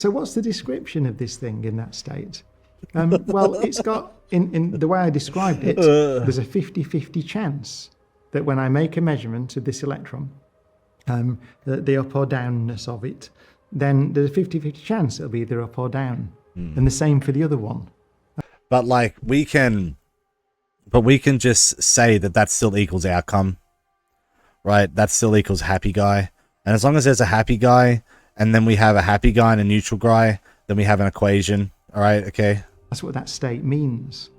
So what's the description of this thing in that state? Well, it's got, in the way I described it, there's a 50-50 chance that when I make a measurement of this electron, the up or downness of it, then there's a 50-50 chance it'll be either up or down. And the same for the other one. But like we can just say that still equals outcome, right? That still equals happy guy. And as long as there's a happy guy, and then we have a happy guy and a neutral guy, then we have an equation. All right, okay? That's what that state means.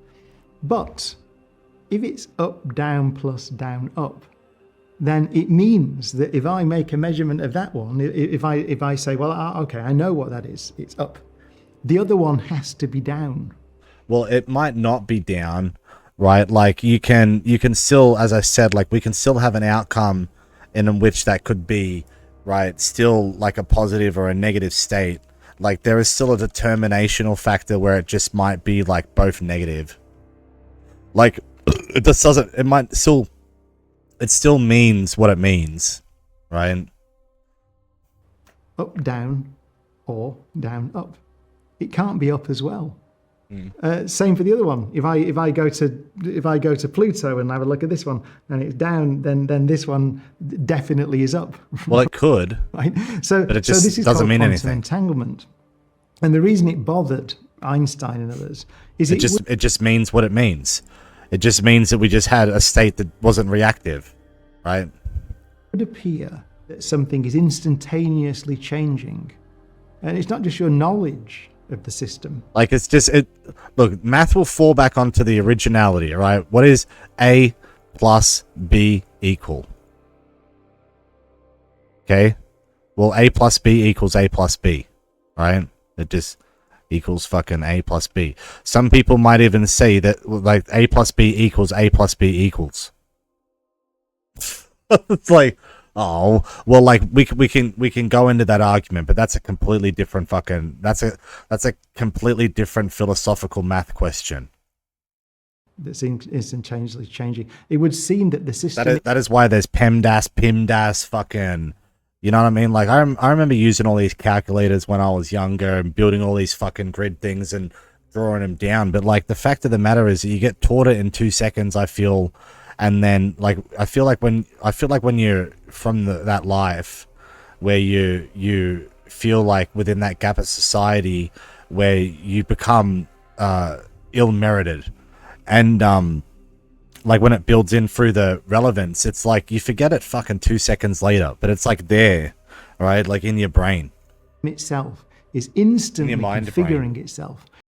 But if it's up, down, plus down, up, then it means that if I make a measurement of that one, if I say, well, okay, I know what that is, it's up. The other one has to be down. Well, it might not be down, right? Like you can still, as I said, like we can still have an outcome in which that could be, right, still like a positive or a negative state. Like there is still a determinational factor where it just might be like both negative. Like it just doesn't, it still means what it means, right? Up, down, or down, up. It can't be up as well. Same for the other one. If I go to Pluto and have a look at this one and it's down, then this one definitely is up. Well, it could, right? So, but it just this is doesn't mean quantum anything. Entanglement, and the reason it bothered Einstein and others is it just means what it means. It just means that we just had a state that wasn't reactive, right? It would appear that something is instantaneously changing, and it's not just your knowledge of the system. Like it's just look, math will fall back onto the originality, right? What is A plus B equal? Okay, well, A plus B equals A plus B, right? It just equals fucking A plus B. Some people might even say that like A plus B equals A plus B equals. It's like, oh, well, like we can go into that argument, but that's a completely different fucking that's a completely different philosophical math question. That's instantaneously changing. It would seem that the system that is why there's PEMDAS, fucking, you know what I mean? Like I remember using all these calculators when I was younger and building all these fucking grid things and drawing them down. But like the fact of the matter is, that you get taught it in 2 seconds, I feel. And then, like, I feel like when you're from that life, where you feel like within that gap of society, where you become ill-merited, and like when it builds in through the relevance, it's like you forget it fucking 2 seconds later, but it's like there, right, like in your brain itself is instantly configuring itself